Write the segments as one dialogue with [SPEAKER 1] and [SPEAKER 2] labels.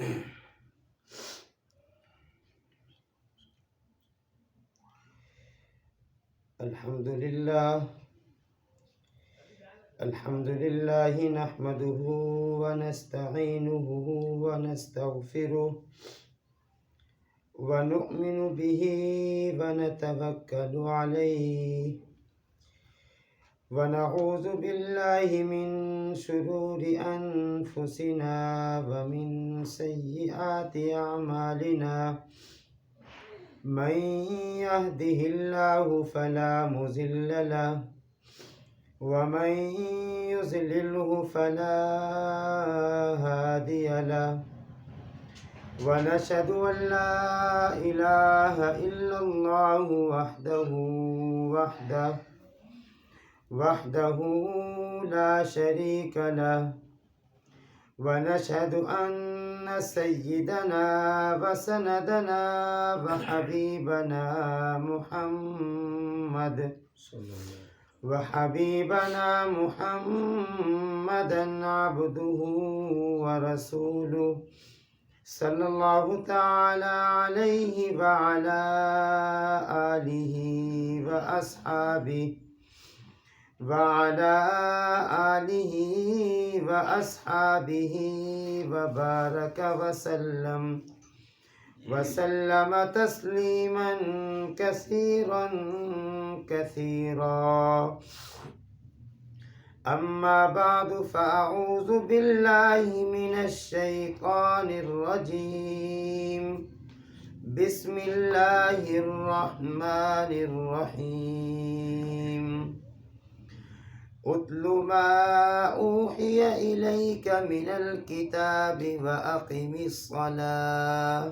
[SPEAKER 1] الحمد لله نحمده ونستعينه ونستغفره ونؤمن به ونتوكل عليه ونعوذ بالله من شرور أنفسنا ومن سيئات أعمالنا من يهده الله فلا مضل له ومن يضلله فلا هادي له ونشهد أن لا إله إلا الله وحده لا شريك له ونشهد أن سيدنا وسندنا وحبيبنا محمدا عبده ورسوله صلى الله تعالى عليه وعلى آله وأصحابه وبارك وسلم تسليما كثيرا أما بعد فأعوذ بالله من الشيطان الرجيم بسم الله الرحمن الرحيم اتل ما أوحي إليك من الكتاب وأقم الصلاة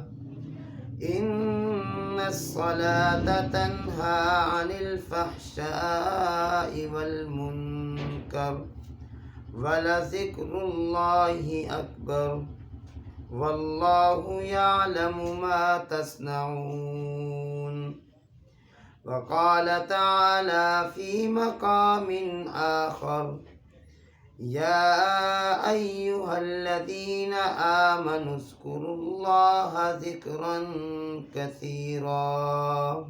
[SPEAKER 1] إن الصلاة تنهى عن الفحشاء والمنكر ولذكر الله أكبر والله يعلم ما تصنعون وقال تعالى في مقام آخر يا أيها الذين آمنوا اذكروا الله ذكرا كثيرا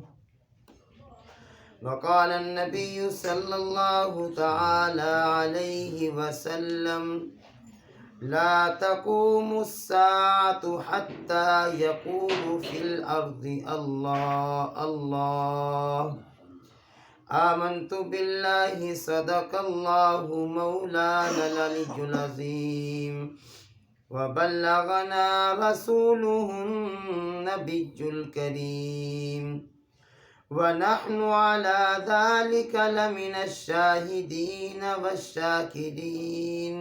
[SPEAKER 1] وقال النبي صلى الله تعالى عليه وسلم لا تقوم الساعة حتى يقول في الأرض الله الله آمنت بالله صدق الله مولانا العلي العظيم وبلغنا رسوله النبي الكريم ونحن على ذلك لمن الشاهدين والشاكرين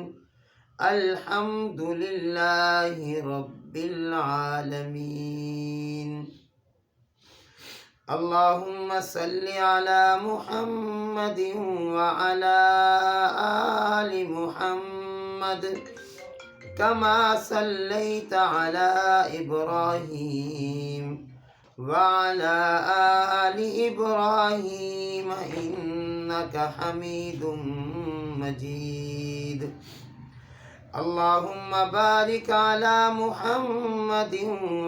[SPEAKER 1] الحمد لله رب العالمين اللهم صل على محمد وعلى آل محمد كما صليت على إبراهيم وعلى آل إبراهيم إنك حميد مجيد اللهم بارك على محمد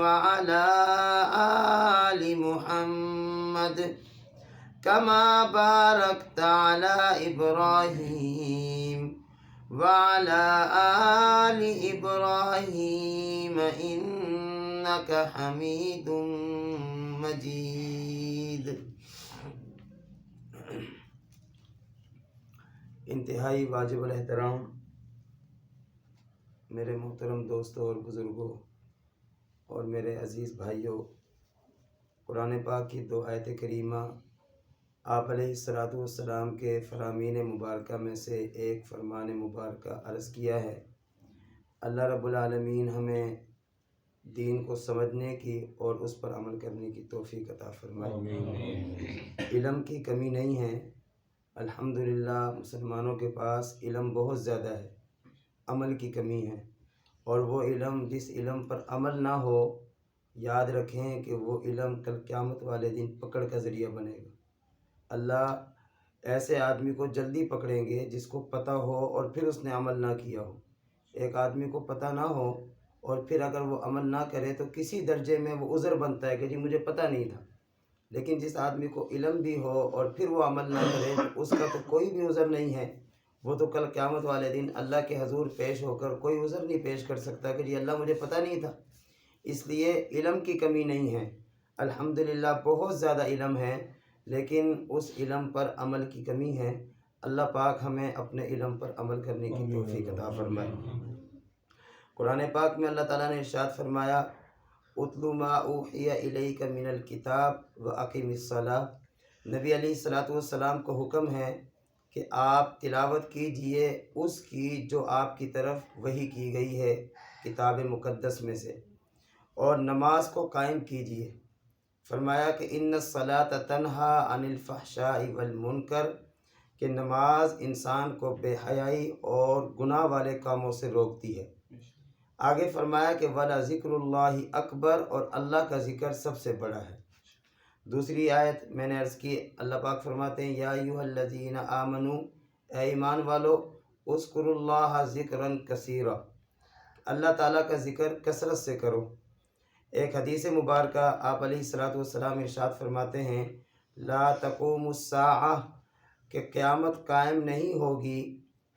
[SPEAKER 1] وعلى آل محمد كما باركت على إبراهيم وعلى آل إبراهيم إنك حميد مجيد. انتہائی واجب الاحترام میرے محترم دوستوں اور بزرگوں اور میرے عزیز بھائیوں، قرآن پاک کی دو آیت کریمہ آپ علیہ الصلاۃ والسلام کے فرامین مبارکہ میں سے ایک فرمان مبارکہ عرض کیا ہے۔ اللہ رب العالمین ہمیں دین کو سمجھنے کی اور اس پر عمل کرنے کی توفیق عطا فرمائے۔ علم کی کمی نہیں ہے، الحمدللہ مسلمانوں کے پاس علم بہت زیادہ ہے، عمل کی کمی ہے، اور وہ علم جس علم پر عمل نہ ہو، یاد رکھیں کہ وہ علم کل قیامت والے دن پکڑ کا ذریعہ بنے گا۔ اللہ ایسے آدمی کو جلدی پکڑیں گے جس کو پتہ ہو اور پھر اس نے عمل نہ کیا ہو۔ ایک آدمی کو پتہ نہ ہو اور پھر اگر وہ عمل نہ کرے تو کسی درجے میں وہ عذر بنتا ہے کہ جی مجھے پتہ نہیں تھا۔ لیکن جس آدمی کو علم بھی ہو اور پھر وہ عمل نہ کرے تو اس کا تو کوئی بھی عذر نہیں ہے، وہ تو کل قیامت والے دن اللہ کے حضور پیش ہو کر کوئی عذر نہیں پیش کر سکتا کہ جی اللہ مجھے پتہ نہیں تھا۔ اس لیے علم کی کمی نہیں ہے، الحمدللہ بہت زیادہ علم ہے، لیکن اس علم پر عمل کی کمی ہے۔ اللہ پاک ہمیں اپنے علم پر عمل کرنے کی توفیق عطا فرمائے۔ قرآن پاک میں اللہ تعالیٰ نے ارشاد فرمایا اتلو ما اوحی الیک من الکتاب واقم الصلاۃ۔ نبی علیہ الصلاۃ والسلام کو حکم ہے کہ آپ تلاوت کیجئے اس کی جو آپ کی طرف وحی کی گئی ہے کتاب مقدس میں سے، اور نماز کو قائم کیجئے۔ فرمایا کہ ان الصلاۃ تنہا عن الفحشاء والمنکر، کہ نماز انسان کو بے حیائی اور گناہ والے کاموں سے روکتی ہے۔ آگے فرمایا کہ وَلَا ذکر اللہ اکبر، اور اللہ کا ذکر سب سے بڑا ہے۔ دوسری آیت میں نے عرض کی، اللہ پاک فرماتے ہیں یا ایھا الذین آمنوا، اے ایمان والو، اذکروا اللہ ذکرا کثیرا، اللہ تعالیٰ کا ذکر کثرت سے کرو۔ ایک حدیث مبارکہ آپ علیہ الصلاۃ والسلام ارشاد فرماتے ہیں لا تقوم الساعہ، کہ قیامت قائم نہیں ہوگی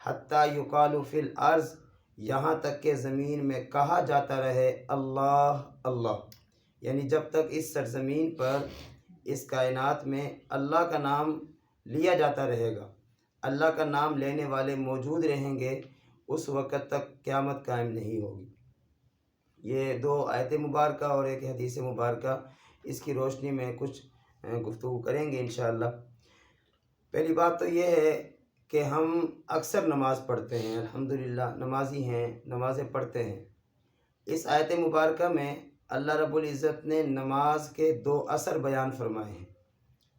[SPEAKER 1] حتیٰ یقال فی الارض، یہاں تک کہ زمین میں کہا جاتا رہے اللہ اللہ، یعنی جب تک اس سرزمین پر اس کائنات میں اللہ کا نام لیا جاتا رہے گا، اللہ کا نام لینے والے موجود رہیں گے، اس وقت تک قیامت قائم نہیں ہوگی۔ یہ دو آیت مبارکہ اور ایک حدیث مبارکہ، اس کی روشنی میں کچھ گفتگو کریں گے انشاءاللہ۔ پہلی بات تو یہ ہے کہ ہم اکثر نماز پڑھتے ہیں، الحمدللہ نمازی ہیں، نمازیں پڑھتے ہیں۔ اس آیت مبارکہ میں اللہ رب العزت نے نماز کے دو اثر بیان فرمائے ہیں،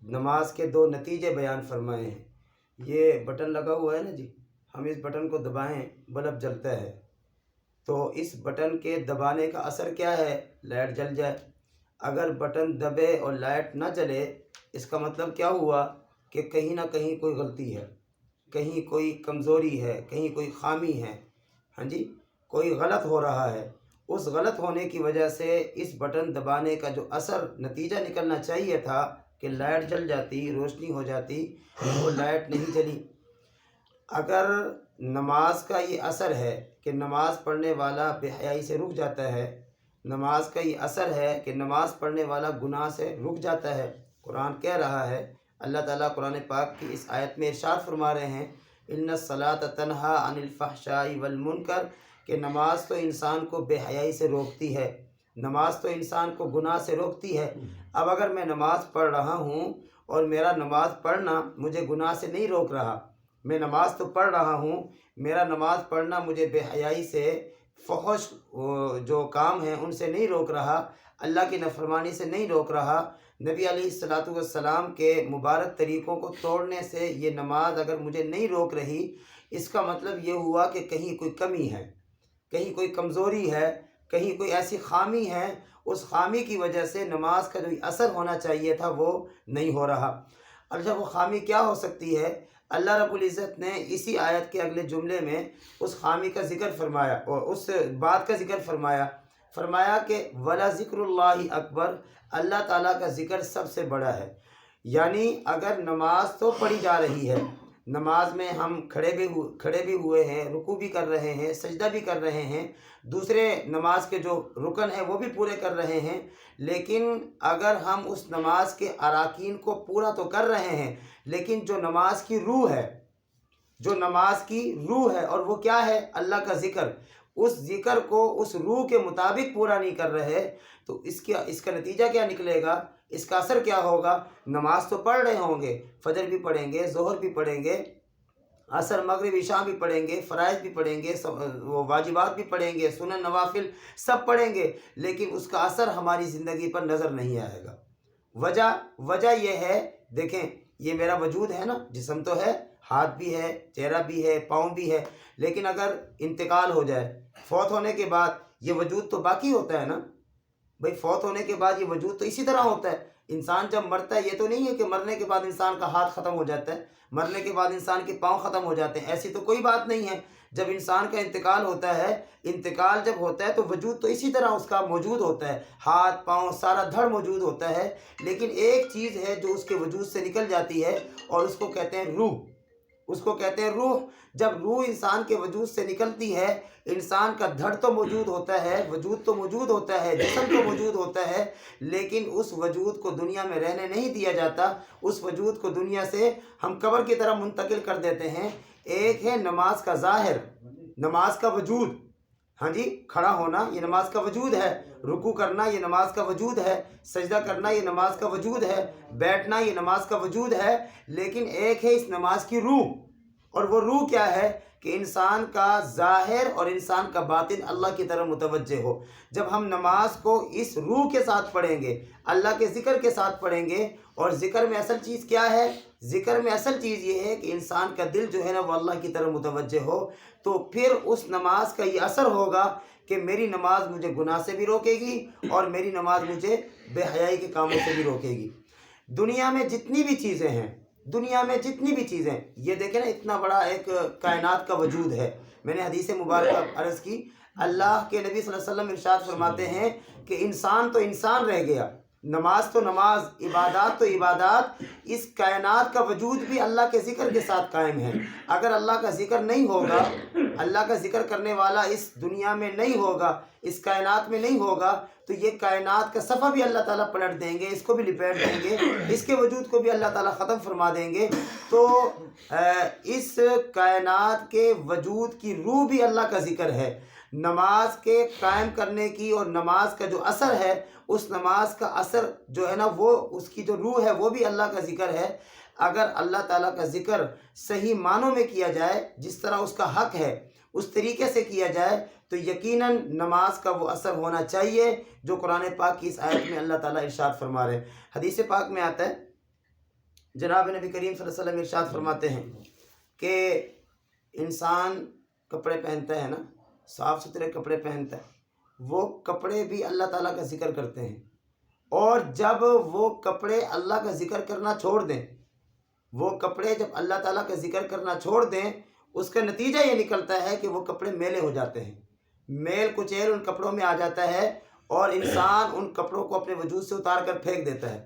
[SPEAKER 1] نماز کے دو نتیجے بیان فرمائے ہیں۔ یہ بٹن لگا ہوا ہے نا جی، ہم اس بٹن کو دبائیں بلب جلتا ہے، تو اس بٹن کے دبانے کا اثر کیا ہے؟ لائٹ جل جائے۔ اگر بٹن دبے اور لائٹ نہ جلے، اس کا مطلب کیا ہوا کہ کہیں نہ کہیں کوئی غلطی ہے، کہیں کوئی کمزوری ہے، کہیں کوئی خامی ہے، ہاں جی، کوئی غلط ہو رہا ہے۔ اس غلط ہونے کی وجہ سے اس بٹن دبانے کا جو اثر نتیجہ نکلنا چاہیے تھا کہ لائٹ جل جاتی، روشنی ہو جاتی، وہ لائٹ نہیں جلی۔ اگر نماز کا یہ اثر ہے کہ نماز پڑھنے والا بے حیائی سے رک جاتا ہے، نماز کا یہ اثر ہے کہ نماز پڑھنے والا گناہ سے رک جاتا ہے، قرآن کہہ رہا ہے، اللہ تعالیٰ قرآن پاک کی اس آیت میں ارشاد فرما رہے ہیں ان الصلاۃ تنہا عن الفحشاء والمنکر، کہ نماز تو انسان کو بے حیائی سے روکتی ہے، نماز تو انسان کو گناہ سے روکتی ہے۔ اب اگر میں نماز پڑھ رہا ہوں اور میرا نماز پڑھنا مجھے گناہ سے نہیں روک رہا، میں نماز تو پڑھ رہا ہوں، میرا نماز پڑھنا مجھے بے حیائی سے، فحش جو کام ہیں ان سے نہیں روک رہا، اللہ کی نافرمانی سے نہیں روک رہا، نبی علیہ الصلاۃ والسلام کے مبارک طریقوں کو توڑنے سے یہ نماز اگر مجھے نہیں روک رہی، اس کا مطلب یہ ہوا کہ کہیں کوئی کمی ہے، کہیں کوئی کمزوری ہے، کہیں کوئی ایسی خامی ہے، اس خامی کی وجہ سے نماز کا جو اثر ہونا چاہیے تھا وہ نہیں ہو رہا۔ اور جب وہ خامی کیا ہو سکتی ہے؟ اللہ رب العزت نے اسی آیت کے اگلے جملے میں اس خامی کا ذکر فرمایا اور اس بات کا ذکر فرمایا کہ وَلَا ذِكْرُ اللَّهِ اکبر، اللہ تعالیٰ کا ذکر سب سے بڑا ہے۔ یعنی اگر نماز تو پڑھی جا رہی ہے، نماز میں ہم کھڑے بھی ہوئے ہیں، رکوع بھی کر رہے ہیں، سجدہ بھی کر رہے ہیں، دوسرے نماز کے جو رکن ہیں وہ بھی پورے کر رہے ہیں، لیکن اگر ہم اس نماز کے اراکین کو پورا تو کر رہے ہیں، لیکن جو نماز کی روح ہے، جو نماز کی روح ہے، اور وہ کیا ہے؟ اللہ کا ذکر، اس ذکر کو اس روح کے مطابق پورا نہیں کر رہے، تو اس کا نتیجہ کیا نکلے گا؟ اس کا اثر کیا ہوگا؟ نماز تو پڑھ رہے ہوں گے، فجر بھی پڑھیں گے، ظہر بھی پڑھیں گے، عصر مغرب عشاء بھی پڑھیں گے، فرائض بھی پڑھیں گے، وہ واجبات بھی پڑھیں گے، سنن نوافل سب پڑھیں گے، لیکن اس کا اثر ہماری زندگی پر نظر نہیں آئے گا۔ وجہ یہ ہے، دیکھیں یہ میرا وجود ہے نا، جسم تو ہے، ہاتھ بھی ہے، چہرہ بھی ہے، پاؤں بھی ہے، لیکن اگر انتقال ہو جائے، فوت ہونے کے بعد یہ وجود تو باقی ہوتا ہے نا بھائی، فوت ہونے کے بعد یہ وجود تو اسی طرح ہوتا ہے۔ انسان جب مرتا ہے، یہ تو نہیں ہے کہ مرنے کے بعد انسان کا ہاتھ ختم ہو جاتا ہے، مرنے کے بعد انسان کے پاؤں ختم ہو جاتے ہیں، ایسی تو کوئی بات نہیں ہے، جب انسان کا انتقال ہوتا ہے، انتقال جب ہوتا ہے تو وجود تو اسی طرح اس کا موجود ہوتا ہے، ہاتھ پاؤں سارا دھڑ موجود ہوتا ہے، لیکن ایک چیز ہے جو اس کے وجود سے نکل جاتی ہے اور اس کو کہتے ہیں روح، اس کو کہتے ہیں روح۔ جب روح انسان کے وجود سے نکلتی ہے، انسان کا دھڑ تو موجود ہوتا ہے، وجود تو موجود ہوتا ہے، جسم تو موجود ہوتا ہے، لیکن اس وجود کو دنیا میں رہنے نہیں دیا جاتا، اس وجود کو دنیا سے ہم قبر کی طرف منتقل کر دیتے ہیں۔ ایک ہے نماز کا ظاہر، نماز کا وجود، ہاں جی، کھڑا ہونا یہ نماز کا وجود ہے، رکوع کرنا یہ نماز کا وجود ہے، سجدہ کرنا یہ نماز کا وجود ہے، بیٹھنا یہ نماز کا وجود ہے، لیکن ایک ہے اس نماز کی روح، اور وہ روح کیا ہے کہ انسان کا ظاہر اور انسان کا باطن اللہ کی طرف متوجہ ہو۔ جب ہم نماز کو اس روح کے ساتھ پڑھیں گے، اللہ کے ذکر کے ساتھ پڑھیں گے، اور ذکر میں اصل چیز کیا ہے؟ ذکر میں اصل چیز یہ ہے کہ انسان کا دل جو ہے نا وہ اللہ کی طرف متوجہ ہو، تو پھر اس نماز کا یہ اثر ہوگا کہ میری نماز مجھے گناہ سے بھی روکے گی اور میری نماز مجھے بے حیائی کے کاموں سے بھی روکے گی۔ دنیا میں جتنی بھی چیزیں ہیں، دنیا میں جتنی بھی چیزیں، یہ دیکھیں نا اتنا بڑا ایک کائنات کا وجود ہے۔ میں نے حدیث مبارکہ عرض کی، اللہ کے نبی صلی اللہ علیہ وسلم ارشاد فرماتے ہیں کہ انسان تو انسان رہ گیا، نماز تو نماز، عبادات تو عبادات، اس کائنات کا وجود بھی اللہ کے ذکر کے ساتھ قائم ہے۔ اگر اللہ کا ذکر نہیں ہوگا، اللہ کا ذکر کرنے والا اس دنیا میں نہیں ہوگا، اس کائنات میں نہیں ہوگا، تو یہ کائنات کا صفحہ بھی اللہ تعالیٰ پلٹ دیں گے، اس کو بھی لپیٹ دیں گے، اس کے وجود کو بھی اللہ تعالیٰ ختم فرما دیں گے۔ تو اس کائنات کے وجود کی روح بھی اللہ کا ذکر ہے۔ نماز کے قائم کرنے کی اور نماز کا جو اثر ہے، اس نماز کا اثر جو ہے نا وہ اس کی جو روح ہے وہ بھی اللہ کا ذکر ہے۔ اگر اللہ تعالیٰ کا ذکر صحیح معنوں میں کیا جائے، جس طرح اس کا حق ہے اس طریقے سے کیا جائے، تو یقیناً نماز کا وہ اثر ہونا چاہیے جو قرآن پاک کی اس آیت میں اللہ تعالیٰ ارشاد فرما رہے ہیں۔ حدیث پاک میں آتا ہے، جناب نبی کریم صلی اللہ علیہ وسلم ارشاد فرماتے ہیں کہ انسان کپڑے پہنتا ہے نا، صاف ستھرے کپڑے پہنتا ہے، وہ کپڑے بھی اللہ تعالیٰ کا ذکر کرتے ہیں، اور جب وہ کپڑے اللہ کا ذکر کرنا چھوڑ دیں، وہ کپڑے جب اللہ تعالیٰ کا ذکر کرنا چھوڑ دیں، اس کا نتیجہ یہ نکلتا ہے کہ وہ کپڑے میلے ہو جاتے ہیں، میل کچیل ان کپڑوں میں آ جاتا ہے، اور انسان ان کپڑوں کو اپنے وجود سے اتار کر پھینک دیتا ہے۔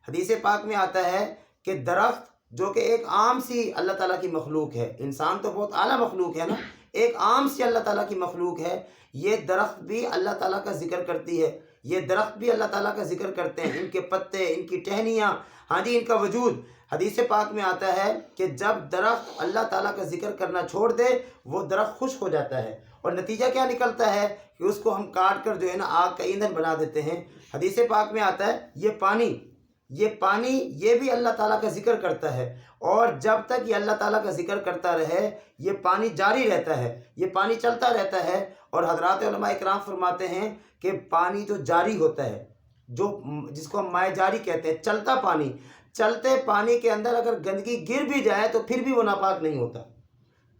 [SPEAKER 1] حدیث پاک میں آتا ہے کہ درخت جو کہ ایک عام سی اللہ تعالیٰ کی مخلوق ہے، انسان تو بہت اعلیٰ مخلوق ہے نا، ایک عام سی اللہ تعالیٰ کی مخلوق ہے، یہ درخت بھی اللہ تعالیٰ کا ذکر کرتی ہے، یہ درخت بھی اللہ تعالیٰ کا ذکر کرتے ہیں، ان کے پتے، ان کی ٹہنیاں، ہاں جی، ان کا وجود۔ حدیث پاک میں آتا ہے کہ جب درخت اللہ تعالیٰ کا ذکر کرنا چھوڑ دے، وہ درخت خشک ہو جاتا ہے، اور نتیجہ کیا نکلتا ہے کہ اس کو ہم کاٹ کر جو ہے نا آگ کا ایندھن بنا دیتے ہیں۔ حدیث پاک میں آتا ہے یہ پانی یہ بھی اللہ تعالیٰ کا ذکر کرتا ہے، اور جب تک یہ اللہ تعالیٰ کا ذکر کرتا رہے، یہ پانی جاری رہتا ہے، یہ پانی چلتا رہتا ہے۔ اور حضرات علماء اکرام فرماتے ہیں کہ پانی جو جاری ہوتا ہے، جس کو ہم مائع جاری کہتے ہیں، چلتا پانی، چلتے پانی کے اندر اگر گندگی گر بھی جائے تو پھر بھی وہ ناپاک نہیں ہوتا،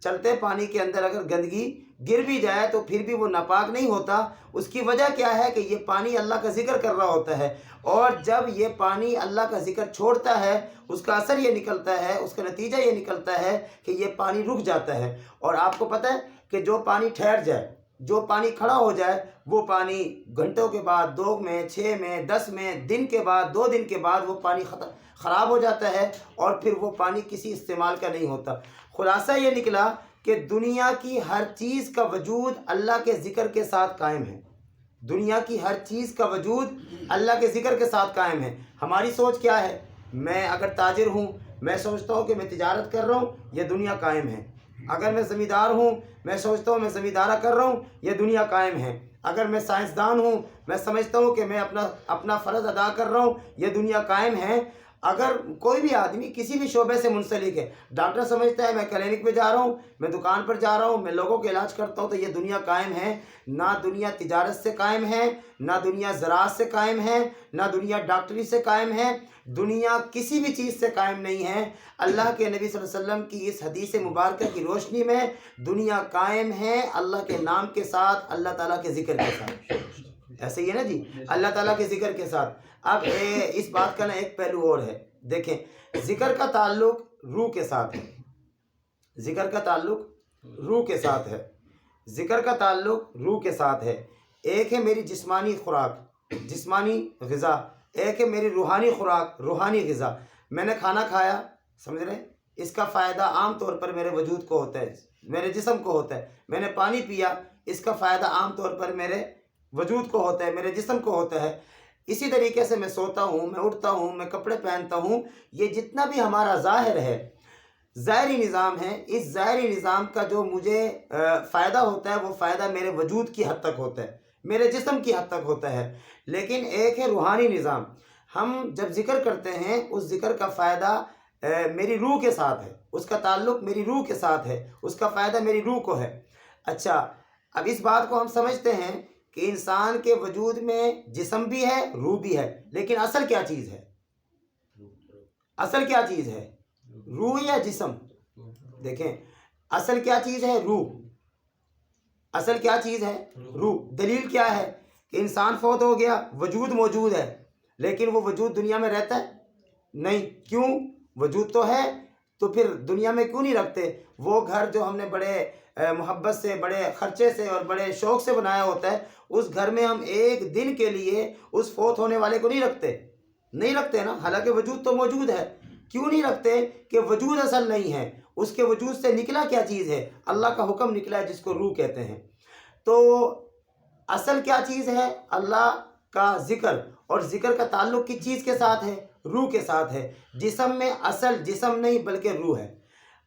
[SPEAKER 1] چلتے پانی کے اندر اگر گندگی گر بھی جائے تو پھر بھی وہ ناپاک نہیں ہوتا۔ اس کی وجہ کیا ہے کہ یہ پانی اللہ کا ذکر کر رہا ہوتا ہے، اور جب یہ پانی اللہ کا ذکر چھوڑتا ہے، اس کا اثر یہ نکلتا ہے، اس کا نتیجہ یہ نکلتا ہے کہ یہ پانی رک جاتا ہے۔ اور آپ کو پتہ ہے کہ جو پانی ٹھہر جائے، جو پانی کھڑا ہو جائے، وہ پانی گھنٹوں کے بعد، 2 میں، 6 میں، 10 میں، دن کے بعد، 2 دن کے بعد وہ پانی خراب ہو جاتا ہے، اور پھر وہ پانی کسی استعمال کا نہیں ہوتا۔ خلاصہ یہ نکلا کہ دنیا کی ہر چیز کا وجود اللہ کے ذکر کے ساتھ قائم ہے، دنیا کی ہر چیز کا وجود اللہ کے ذکر کے ساتھ قائم ہے۔ ہماری سوچ کیا ہے؟ میں اگر تاجر ہوں، میں سوچتا ہوں کہ میں تجارت کر رہا ہوں، یہ دنیا قائم ہے۔ اگر میں زمیندار ہوں، میں سوچتا ہوں میں زمیندارہ کر رہا ہوں، یہ دنیا قائم ہے۔ اگر میں سائنسدان ہوں، میں سمجھتا ہوں کہ میں اپنا فرض ادا کر رہا ہوں، یہ دنیا قائم ہے۔ اگر کوئی بھی آدمی کسی بھی شعبے سے منسلک ہے، ڈاکٹر سمجھتا ہے میں کلینک پہ جا رہا ہوں، میں دکان پر جا رہا ہوں، میں لوگوں کے علاج کرتا ہوں، تو یہ دنیا قائم ہے۔ نہ دنیا تجارت سے قائم ہے، نہ دنیا زراعت سے قائم ہے، نہ دنیا ڈاکٹری سے قائم ہے، دنیا کسی بھی چیز سے قائم نہیں ہے۔ اللہ کے نبی صلی اللہ علیہ وسلم کی اس حدیث مبارکہ کی روشنی میں دنیا قائم ہے اللہ کے نام کے ساتھ، اللہ تعالیٰ کے ذکر کے ساتھ۔ ایسے ہی ہے نا جی، اللہ تعالیٰ کے ذکر کے ساتھ۔ اب اس بات کا نا ایک پہلو اور ہے، دیکھیں، ذکر کا تعلق روح کے ساتھ ہے، ذکر کا تعلق روح کے ساتھ ہے، ذکر کا تعلق روح کے ساتھ ہے۔ ایک ہے میری جسمانی خوراک، جسمانی غذا، ایک ہے میری روحانی خوراک، روحانی غذا۔ میں نے کھانا کھایا، سمجھ رہے ہیں، اس کا فائدہ عام طور پر میرے وجود کو ہوتا ہے، میرے جسم کو ہوتا ہے۔ میں نے پانی پیا، اس کا فائدہ عام طور پر میرے وجود کو ہوتا ہے، میرے جسم کو ہوتا ہے۔ اسی طریقے سے میں سوتا ہوں، میں اٹھتا ہوں، میں کپڑے پہنتا ہوں، یہ جتنا بھی ہمارا ظاہر ہے، ظاہری نظام ہے، اس ظاہری نظام کا جو مجھے فائدہ ہوتا ہے وہ فائدہ میرے وجود کی حد تک ہوتا ہے، میرے جسم کی حد تک ہوتا ہے۔ لیکن ایک ہے روحانی نظام، ہم جب ذکر کرتے ہیں اس ذکر کا فائدہ میری روح کے ساتھ ہے، اس کا تعلق میری روح کے ساتھ ہے، اس کا فائدہ میری روح کو ہے۔ اچھا، اب اس بات کو ہم سمجھتے ہیں کہ انسان کے وجود میں جسم بھی ہے، روح بھی ہے، لیکن اصل کیا چیز ہے؟ اصل کیا چیز ہے؟ روح یا جسم؟ دیکھیں، اصل کیا چیز ہے؟ روح۔ اصل کیا چیز ہے؟ روح۔ دلیل کیا ہے کہ انسان فوت ہو گیا، وجود موجود ہے، لیکن وہ وجود دنیا میں رہتا ہے؟ نہیں۔ کیوں؟ وجود تو ہے، تو پھر دنیا میں کیوں نہیں رکھتے؟ وہ گھر جو ہم نے بڑے محبت سے، بڑے خرچے سے اور بڑے شوق سے بنایا ہوتا ہے، اس گھر میں ہم ایک دن کے لیے اس فوت ہونے والے کو نہیں رکھتے؟ نہیں رکھتے نا، حالانکہ وجود تو موجود ہے۔ کیوں نہیں رکھتے؟ کہ وجود اصل نہیں ہے، اس کے وجود سے نکلا کیا چیز ہے؟ اللہ کا حکم نکلا ہے، جس کو روح کہتے ہیں۔ تو اصل کیا چیز ہے؟ اللہ کا ذکر، اور ذکر کا تعلق کس چیز کے ساتھ ہے؟ روح کے ساتھ ہے۔ جسم میں اصل جسم نہیں بلکہ روح ہے۔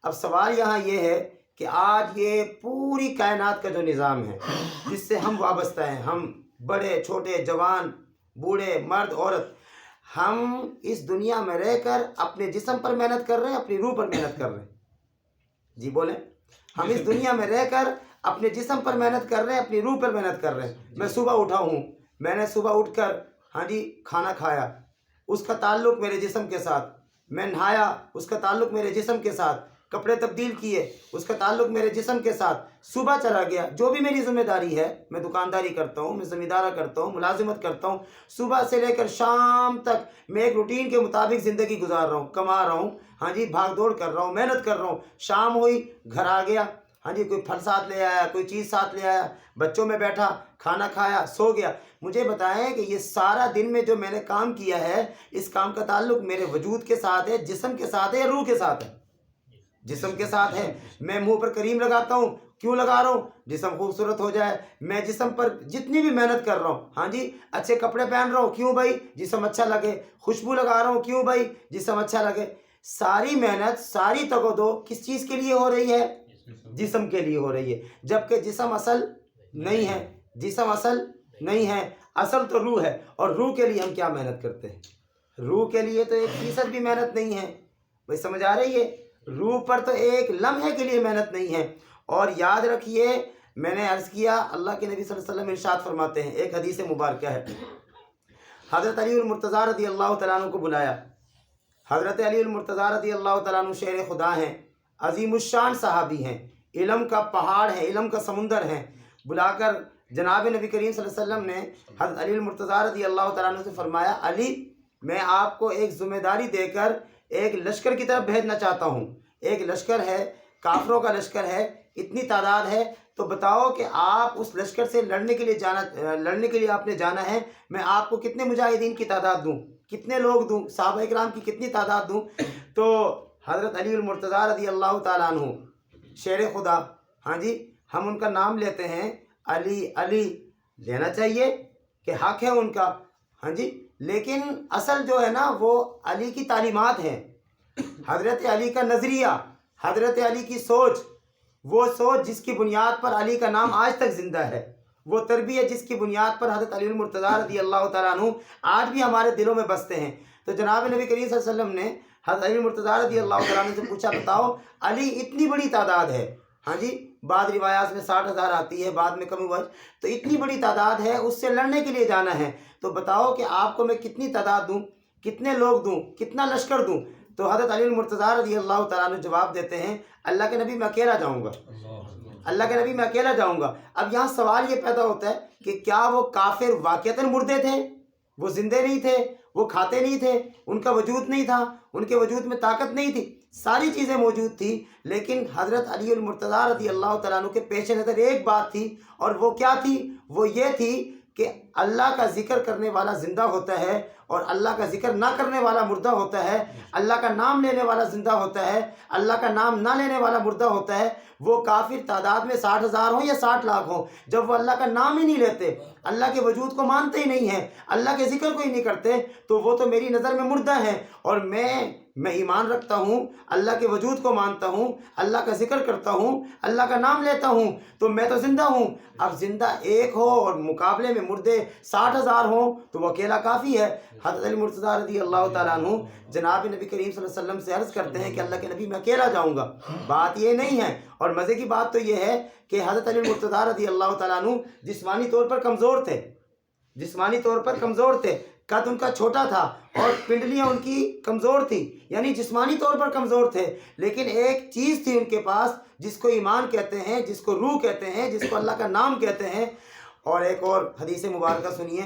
[SPEAKER 1] اب سوال یہاں یہ ہے کہ آج یہ پوری کائنات کا جو نظام ہے جس سے ہم وابستہ ہیں، ہم بڑے چھوٹے جوان بوڑھے مرد عورت، ہم اس دنیا میں رہ کر اپنے جسم پر محنت کر رہے ہیں، اپنی روح پر محنت کر رہے ہیں؟ جی بولیں۔ ہم اس دنیا میں رہ کر اپنے جسم پر محنت کر رہے ہیں، اپنی روح پر محنت کر رہے ہیں۔ میں صبح اٹھا ہوں، میں نے صبح اٹھ کر کھانا کھایا، اس کا تعلق میرے جسم کے ساتھ۔ میں نہایا، اس کا تعلق میرے جسم کے ساتھ۔ کپڑے تبدیل کیے، اس کا تعلق میرے جسم کے ساتھ۔ صبح چلا گیا، جو بھی میری ذمہ داری ہے، میں دکانداری کرتا ہوں، میں زمیندارہ کرتا ہوں، ملازمت کرتا ہوں، صبح سے لے کر شام تک میں ایک روٹین کے مطابق زندگی گزار رہا ہوں، کما رہا ہوں، بھاگ دوڑ کر رہا ہوں، محنت کر رہا ہوں۔ شام ہوئی، گھر آ گیا، کوئی پھل ساتھ لے آیا، کوئی چیز ساتھ لے آیا، بچوں میں بیٹھا، کھانا کھایا، سو گیا۔ مجھے بتائیں کہ یہ سارا دن میں جو میں نے کام کیا ہے، اس کام کا تعلق میرے وجود کے ساتھ ہے، جسم کے ساتھ ہے یا روح کے ساتھ ہے؟ جسم کے ساتھ ہے۔ میں منہ پر کریم لگاتا ہوں، کیوں لگا رہا ہوں؟ جسم خوبصورت ہو جائے۔ میں جسم پر جتنی بھی محنت کر رہا ہوں، اچھے کپڑے پہن رہا ہوں، کیوں بھائی؟ جسم اچھا لگے۔ خوشبو لگا رہا ہوں، کیوں بھائی؟ جسم اچھا لگے۔ ساری محنت، ساری تگ و دو کس چیز کے لیے ہو رہی ہے؟ جسم کے لیے ہو رہی ہے، جبکہ جسم اصل نہیں ہے، جسم اصل نہیں ہے، اصل تو روح ہے۔ اور روح کے لیے ہم کیا محنت کرتے ہیں؟ روح کے لیے تو 1% بھی محنت نہیں ہے۔ بھائی سمجھ آ رہی ہے؟ روح پر تو ایک لمحے کے لیے محنت نہیں ہے۔ اور یاد رکھیے، میں نے عرض کیا، اللہ کے نبی صلی اللہ علیہ وسلم ارشاد فرماتے ہیں، ایک حدیث مبارکہ ہے، حضرت علی المرتضیٰ رضی اللہ تعالیٰ عنہ کو بلایا۔ حضرت علی المرتضیٰ رضی اللہ تعالیٰ عنہ شیر خدا ہیں، عظیم الشان صحابی ہیں، علم کا پہاڑ ہے، علم کا سمندر ہے۔ بلا کر جناب نبی کریم صلی اللہ علیہ وسلم نے حضرت علی المرتضیٰ رضی اللہ تعالیٰ عنہ سے فرمایا، علی، میں آپ کو ایک ذمہ داری دے کر ایک لشکر کی طرف بھیجنا چاہتا ہوں۔ ایک لشکر ہے، کافروں کا لشکر ہے، اتنی تعداد ہے، تو بتاؤ کہ آپ اس لشکر سے لڑنے کے لیے آپ نے جانا ہے، میں آپ کو کتنے مجاہدین کی تعداد دوں، کتنے لوگ دوں، صحابہ کرام کی کتنی تعداد دوں؟ تو حضرت علی المرتضیٰ رضی اللہ تعالیٰ عنہ شیر خدا، ہم ان کا نام لیتے ہیں، علی علی لینا چاہیے کہ حق ہے ان کا، لیکن اصل جو ہے نا وہ علی کی تعلیمات ہیں، حضرت علی کا نظریہ، حضرت علی کی سوچ، وہ سوچ جس کی بنیاد پر علی کا نام آج تک زندہ ہے، وہ تربیت جس کی بنیاد پر حضرت علی المرتضیٰ رضی اللہ تعالیٰ عنہ آج بھی ہمارے دلوں میں بستے ہیں۔ تو جناب نبی کریم صلی اللہ علیہ وسلم نے حضرت علی المرتضیٰ رضی اللہ تعالیٰ عنہ سے پوچھا، بتاؤ علی اتنی بڑی تعداد ہے، بعض روایات میں 60,000 آتی ہے، بعد میں کمی ہوا، تو اتنی بڑی تعداد ہے، اس سے لڑنے کے لیے جانا ہے، تو بتاؤ کہ آپ کو میں کتنی تعداد دوں، کتنے لوگ دوں، کتنا لشکر دوں؟ تو حضرت علی المرتضیٰ رضی اللہ تعالیٰ عنہ جواب دیتے ہیں، اللہ کے نبی میں اکیلا جاؤں گا، اللہ کے نبی میں اکیلا جاؤں گا۔ اب یہاں سوال یہ پیدا ہوتا ہے کہ کیا وہ کافر واقعتاً مردے تھے؟ وہ زندے نہیں تھے، وہ کھاتے نہیں تھے، ان کا وجود نہیں تھا، ان کے وجود میں طاقت نہیں تھی؟ ساری چیزیں موجود تھی، لیکن حضرت علی المرتضیٰ رضی اللہ تعالیٰ عنہ کے پیش نظر ایک بات تھی، اور وہ کیا تھی؟ وہ یہ تھی کہ اللہ کا ذکر کرنے والا زندہ ہوتا ہے اور اللہ کا ذکر نہ کرنے والا مردہ ہوتا ہے، اللہ کا نام لینے والا زندہ ہوتا ہے، اللہ کا نام نہ لینے والا مردہ ہوتا ہے۔ وہ کافر تعداد میں 60,000 ہوں یا 60 لاکھ ہوں، جب وہ اللہ کا نام ہی نہیں لیتے، اللہ کے وجود کو مانتے ہی نہیں ہیں، اللہ کے ذکر کو ہی نہیں کرتے، تو وہ تو میری نظر میں مردہ ہیں، اور میں ایمان رکھتا ہوں، اللہ کے وجود کو مانتا ہوں، اللہ کا ذکر کرتا ہوں، اللہ کا نام لیتا ہوں، تو میں تو زندہ ہوں۔ اب زندہ ایک ہو اور مقابلے میں مردے 60,000 ہوں تو وہ اکیلا کافی ہے۔ حضرت علی مرتضیٰ رضی اللہ تعالیٰ عنہ جناب نبی کریم صلی اللہ علیہ وسلم سے عرض کرتے ہیں کہ اللہ کے نبی میں اکیلا جاؤں گا۔ بات یہ نہیں ہے، اور مزے کی بات تو یہ ہے کہ حضرت علی مرتضیٰ رضی اللہ تعالیٰ عنہ جسمانی طور پر کمزور تھے، جسمانی طور پر کمزور تھے، قد ان کا چھوٹا تھا اور پنڈلیاں ان کی کمزور تھی، یعنی جسمانی طور پر کمزور تھے، لیکن ایک چیز تھی ان کے پاس جس کو ایمان کہتے ہیں، جس کو روح کہتے ہیں، جس کو اللہ کا نام کہتے ہیں۔ اور ایک اور حدیث مبارکہ سنیے،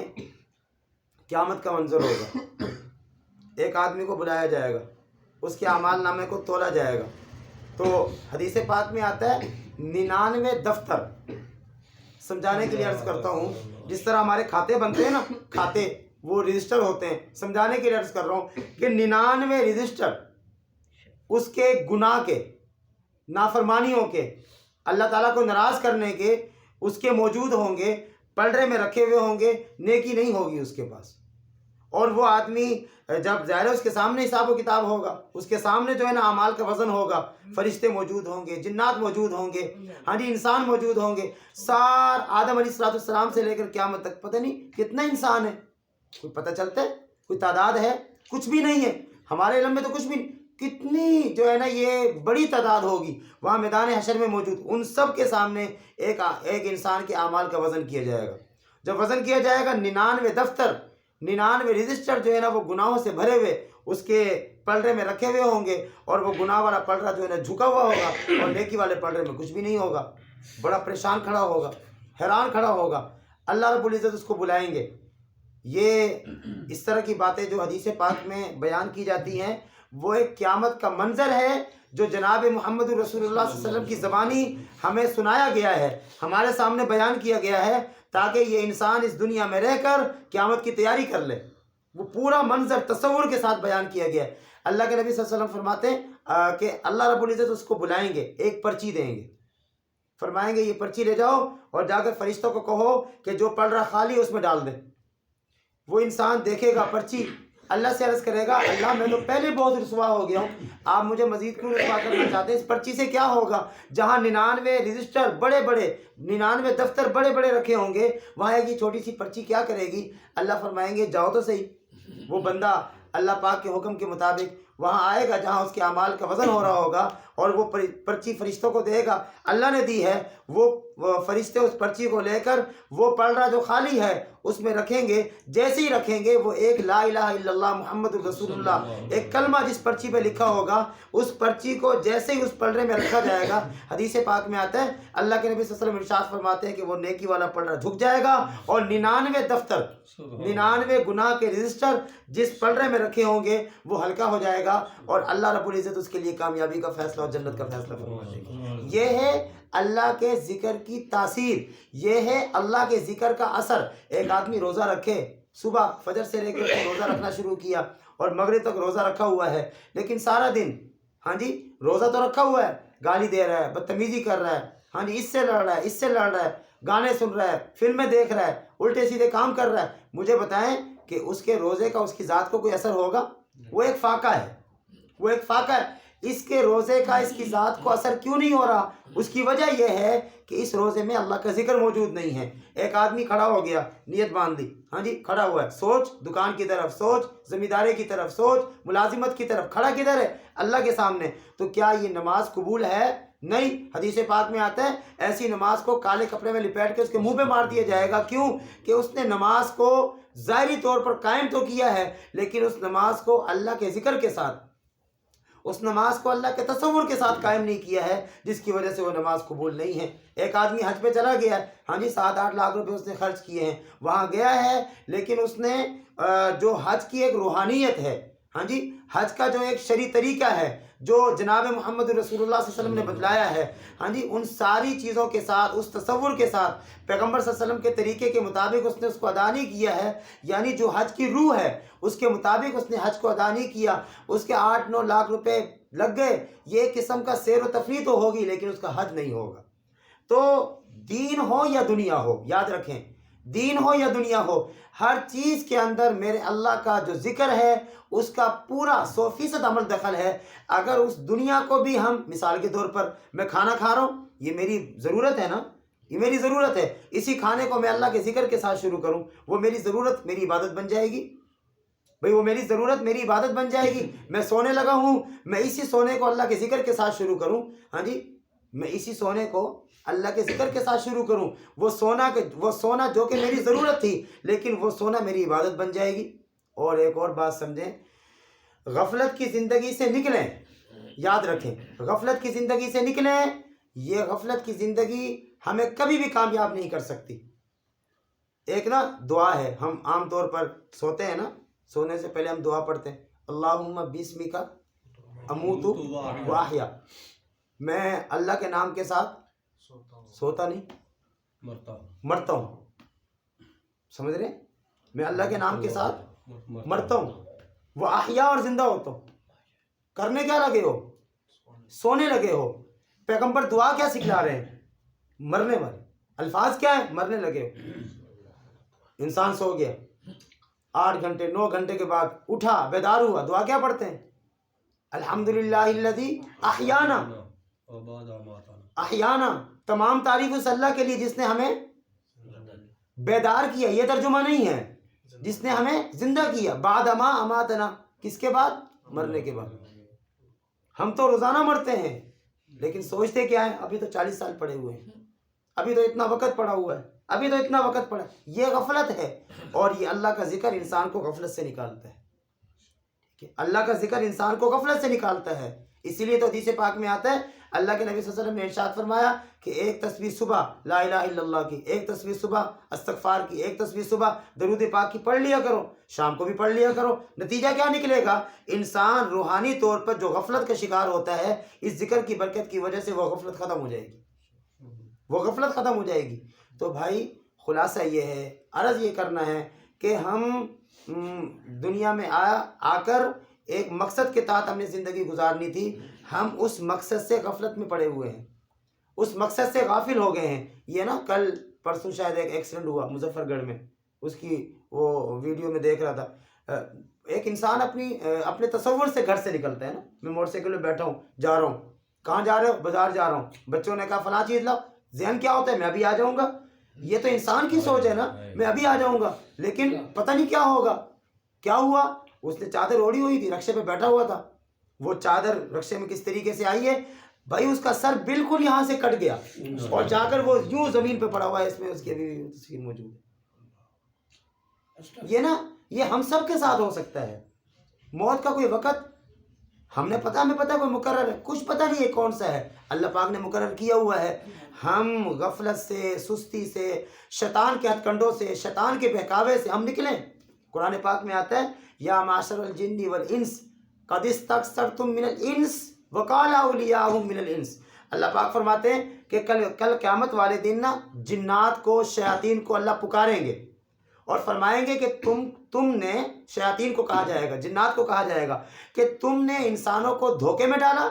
[SPEAKER 1] قیامت کا منظر ہوگا، ایک آدمی کو بلایا جائے گا، اس کے اعمال نامے کو تولا جائے گا، تو حدیث پاک میں آتا ہے 99 دفتر، سمجھانے کے لیے عرض کرتا ہوں، جس طرح ہمارے کھاتے بنتے ہیں نا، کھاتے وہ رجسٹر ہوتے ہیں، سمجھانے کے لیے عرض کر رہا ہوں کہ 99 رجسٹر اس کے گناہ کے، نافرمانیوں کے، اللہ تعالیٰ کو ناراض کرنے کے اس کے موجود ہوں گے، پلڑے میں رکھے ہوئے ہوں گے، نیکی نہیں ہوگی اس کے پاس۔ اور وہ آدمی جب ظاہر ہے اس کے سامنے حساب و کتاب ہوگا، اس کے سامنے جو ہے نا اعمال کا وزن ہوگا، فرشتے موجود ہوں گے، جنات موجود ہوں گے، ہاں جی انسان موجود ہوں گے، آدم علیہ السلام سے لے کر قیامت تک پتہ نہیں کتنا انسان ہے، کوئی پتہ چلتا ہے؟ کوئی تعداد ہے؟ کچھ بھی نہیں ہے، ہمارے علم میں تو کچھ بھی نہیں۔ کتنی جو ہے نا یہ بڑی تعداد ہوگی وہاں میدان حشر میں موجود، ان سب کے سامنے ایک انسان کے اعمال کا وزن کیا جائے گا۔ جب وزن کیا جائے گا، 99 دفتر، 99 رجسٹر جو ہے نا وہ گناہوں سے بھرے ہوئے اس کے پلڑے میں رکھے ہوئے ہوں گے، اور وہ گناہ والا پلڑا جو ہے نا جھکا ہوا ہوگا، اور نیکی والے پلڑے میں کچھ بھی نہیں ہوگا۔ بڑا پریشان کھڑا ہوگا، حیران کھڑا ہوگا، اللہ رب العزت اس کو بلائیں گے۔ یہ اس طرح کی باتیں جو حدیث پاک میں بیان کی جاتی ہیں، وہ ایک قیامت کا منظر ہے جو جناب محمد رسول اللہ صلی اللہ علیہ وسلم کی زبانی ہمیں سنایا گیا ہے، ہمارے سامنے بیان کیا گیا ہے، تاکہ یہ انسان اس دنیا میں رہ کر قیامت کی تیاری کر لے۔ وہ پورا منظر تصور کے ساتھ بیان کیا گیا ہے۔ اللہ کے نبی صلی اللہ علیہ وسلم فرماتے ہیں کہ اللہ رب العزت اس کو بلائیں گے، ایک پرچی دیں گے، فرمائیں گے یہ پرچی لے جاؤ اور جا کر فرشتوں کو کہو کہ جو پڑھ رہا خالی اس میں ڈال دیں۔ وہ انسان دیکھے گا پرچی، اللہ سے عرض کرے گا اللہ میں تو پہلے بہت رسوا ہو گیا ہوں، آپ مجھے مزید کیوں رسوا کرنا چاہتے ہیں؟ اس پرچی سے کیا ہوگا؟ جہاں 99 رجسٹر بڑے بڑے، 99 دفتر بڑے بڑے رکھے ہوں گے، وہاں ایک چھوٹی سی پرچی کیا کرے گی؟ اللہ فرمائیں گے جاؤ تو صحیح۔ وہ بندہ اللہ پاک کے حکم کے مطابق وہاں آئے گا جہاں اس کے اعمال کا وزن ہو رہا ہوگا، اور وہ پرچی فرشتوں کو دے گا، اللہ نے دی ہے، وہ فرشتے اس پرچی کو لے کر وہ پڑھ رہا جو خالی ہے اس میں رکھیں گے۔ جیسے ہی رکھیں گے، وہ ایک لا الہ الا اللہ محمد رسول اللہ ایک کلمہ جس پرچی پہ لکھا ہوگا، اس پرچی کو جیسے ہی اس پلڑے میں رکھا جائے گا، حدیث پاک میں آتا ہے اللہ کے نبی صلی اللہ علیہ وسلم ارشاد فرماتے ہیں کہ وہ نیکی والا پلڑا جھک جائے گا، اور 99 دفتر، 99 گناہ کے رجسٹر جس پلڑے میں رکھے ہوں گے وہ ہلکا ہو جائے گا، اور اللہ رب العزت اس کے لیے کامیابی کا فیصلہ اور جنت کا فیصلہ فرما دے گا۔ یہ ہے اللہ کے ذکر کی تاثیر، یہ ہے اللہ کے ذکر کا اثر۔ ایک آدمی روزہ رکھے، صبح فجر سے لے کے روزہ رکھنا شروع کیا اور مغرب تک روزہ رکھا ہوا ہے، لیکن سارا دن ہاں جی روزہ تو رکھا ہوا ہے، گالی دے رہا ہے، بدتمیزی کر رہا ہے، ہاں جی اس سے لڑ رہا ہے، اس سے لڑ رہا ہے، گانے سن رہا ہے، فلمیں دیکھ رہا ہے، الٹے سیدھے کام کر رہا ہے، مجھے بتائیں کہ اس کے روزے کا اس کی ذات کو کوئی اثر ہوگا؟ وہ ایک فاقہ ہے، وہ ایک فاقہ ہے۔ اس کے روزے کا اس کی ذات کو اثر کیوں نہیں ہو رہا؟ اس کی وجہ یہ ہے کہ اس روزے میں اللہ کا ذکر موجود نہیں ہے۔ ایک آدمی کھڑا ہو گیا، نیت باندھ لی، ہاں جی کھڑا ہوا ہے، سوچ دکان کی طرف سوچ، زمینداری کی طرف سوچ، ملازمت کی طرف، کھڑا کدھر ہے؟ اللہ کے سامنے۔ تو کیا یہ نماز قبول ہے؟ نہیں۔ حدیث پاک میں آتا ہے ایسی نماز کو کالے کپڑے میں لپیٹ کے اس کے منہ پہ مار دیا جائے گا۔ کیوں؟ کہ اس نے نماز کو ظاہری طور پر قائم تو کیا ہے، لیکن اس نماز کو اللہ کے ذکر کے ساتھ، اس نماز کو اللہ کے تصور کے ساتھ قائم نہیں کیا ہے، جس کی وجہ سے وہ نماز قبول نہیں ہے۔ ایک آدمی حج پہ چلا گیا ہے، ہاں جی 7-8 لاکھ روپے اس نے خرچ کیے ہیں، وہاں گیا ہے، لیکن اس نے جو حج کی ایک روحانیت ہے، ہاں جی حج کا جو ایک شرعی طریقہ ہے، جو جناب محمد رسول اللہ صلی اللہ علیہ وسلم نے بتلایا ہے، ہاں جی، ان ساری چیزوں کے ساتھ، اس تصور کے ساتھ، پیغمبر صلی اللہ علیہ وسلم کے طریقے کے مطابق اس نے اس کو ادا نہیں کیا ہے، یعنی جو حج کی روح ہے اس کے مطابق اس نے حج کو ادا نہیں کیا، اس کے 8-9 لاکھ روپے لگ گئے، یہ ایک قسم کا سیر و تفریح تو ہوگی لیکن اس کا حج نہیں ہوگا۔ تو دین ہو یا دنیا ہو، یاد رکھیں، دین ہو یا دنیا ہو، ہر چیز کے اندر میرے اللہ کا جو ذکر ہے اس کا پورا 100% عمل دخل ہے۔ اگر اس دنیا کو بھی ہم، مثال کے طور پر میں کھانا کھا رہا ہوں، یہ میری ضرورت ہے نا، یہ میری ضرورت ہے، اسی کھانے کو میں اللہ کے ذکر کے ساتھ شروع کروں، وہ میری ضرورت میری عبادت بن جائے گی بھئی، وہ میری ضرورت میری عبادت بن جائے گی۔ میں سونے لگا ہوں، میں اسی سونے کو اللہ کے ذکر کے ساتھ شروع کروں، ہاں جی، میں اسی سونے کو اللہ کے ذکر کے ساتھ شروع کروں، وہ سونا جو کہ میری ضرورت تھی لیکن وہ سونا میری عبادت بن جائے گی۔ اور ایک اور بات سمجھیں، غفلت کی زندگی سے نکلیں، یاد رکھیں، غفلت کی زندگی سے نکلیں، یہ غفلت کی زندگی ہمیں کبھی بھی کامیاب نہیں کر سکتی۔ ایک نا دعا ہے، ہم عام طور پر سوتے ہیں نا، سونے سے پہلے ہم دعا پڑھتے ہیں، اللہم بسمک اموت و احیا، میں اللہ کے نام کے ساتھ سوتا نہیں، مرتا ہوں، سمجھ رہے ہیں؟ میں اللہ کے نام کے ساتھ مرتا ہوں، وہ احیا، اور زندہ ہوتا ہوں۔ کرنے کیا لگے ہو؟ سونے لگے ہو۔ پیغمبر دعا کیا سکھلا رہے ہیں؟ مرنے والے الفاظ کیا ہیں؟ مرنے لگے ہو۔ انسان سو گیا، 8 گھنٹے 9 گھنٹے کے بعد اٹھا، بیدار ہوا، دعا کیا پڑھتے ہیں؟ الحمدللہ الذی احیانا، احیانا، تمام تعریف اس اللہ کے لیے جس نے ہمیں بیدار کیا، یہ ترجمہ نہیں ہے، جس نے ہمیں زندہ کیا، بعد ما اماتنا، کس کے بعد؟ مرنے کے بعد۔ ہم تو روزانہ مرتے ہیں لیکن سوچتے کیا ہے؟ ابھی تو 40 سال پڑے ہوئے ہیں، ابھی تو اتنا وقت پڑا ہوا ہے، ابھی تو اتنا وقت پڑا ہے۔ یہ غفلت ہے، اور یہ اللہ کا ذکر انسان کو غفلت سے نکالتا ہے۔ اللہ کا ذکر انسان کو غفلت سے نکالتا ہے۔ اسی لیے تو حدیث پاک میں آتا ہے، اللہ کے نبی صلی اللہ علیہ وسلم نے ارشاد فرمایا کہ ایک تسبیح صبح لا الہ الا اللہ کی، ایک تسبیح صبح استغفار کی، ایک تسبیح صبح درود پاک کی پڑھ لیا کرو، شام کو بھی پڑھ لیا کرو۔ نتیجہ کیا نکلے گا؟ انسان روحانی طور پر جو غفلت کا شکار ہوتا ہے، اس ذکر کی برکت کی وجہ سے وہ غفلت ختم ہو جائے گی، وہ غفلت ختم ہو جائے گی۔ تو بھائی خلاصہ یہ ہے، عرض یہ کرنا ہے کہ ہم دنیا میں آ کر ایک مقصد کے تحت ہم نے زندگی گزارنی تھی، ہم اس مقصد سے غفلت میں پڑے ہوئے ہیں، اس مقصد سے غافل ہو گئے ہیں۔ یہ نا کل پرسوں شاید ایک ایکسیڈنٹ ہوا مظفر گڑھ میں، اس کی وہ ویڈیو میں دیکھ رہا تھا۔ ایک انسان اپنے تصور سے گھر سے نکلتا ہے نا، میں موٹر سائیکل میں بیٹھا ہوں، جا رہا ہوں، کہاں جا رہے ہو؟ بازار جا رہا ہوں، بچوں نے کہا فلاں چیز لاؤ، ذہن کیا ہوتا ہے؟ میں ابھی آ جاؤں گا۔ یہ تو انسان کی سوچ ہے نا، میں ابھی آ جاؤں گا، لیکن پتہ نہیں کیا ہوگا۔ کیا ہوا؟ اس نے چادر اوڑھی ہوئی تھی، رکشے پہ بیٹھا ہوا تھا، وہ چادر رکشے میں کس طریقے سے آئی ہے بھائی، اس کا سر بالکل یہاں سے کٹ گیا اور جا کر وہ یوں زمین پہ پڑا ہوا ہے۔ اس میں اس کی ابھی تصویر موجود ہے۔ یہ نا، یہ ہم سب کے ساتھ ہو سکتا ہے۔ موت کا کوئی وقت ہمیں پتہ کوئی مقرر ہے؟ کچھ پتہ نہیں ہے کون سا ہے، اللہ پاک نے مقرر کیا ہوا ہے۔ ہم غفلت سے، سستی سے، شیطان کے ہتھ کنڈوں سے، شیطان کے بہکاوے سے ہم نکلیں۔ قرآن پاک میں آتا ہے، یا معاشر الجن والانس قد استکثرتم من الانس وقال اولیاؤہم من الانس۔ اللہ پاک فرماتے ہیں کہ کل قیامت والے دن نا جنات کو، شیاطین کو اللہ پکاریں گے اور فرمائیں گے کہ تم نے، شیاطین کو کہا جائے گا، جنات کو کہا جائے گا کہ تم نے انسانوں کو دھوکے میں ڈالا،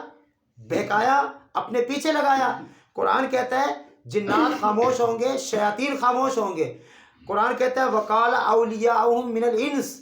[SPEAKER 1] بہکایا، اپنے پیچھے لگایا۔ قرآن کہتا ہے جنات خاموش ہوں گے، شیاطین خاموش ہوں گے۔ قرآن کہتا ہے وقال اولیاؤہم من الانس،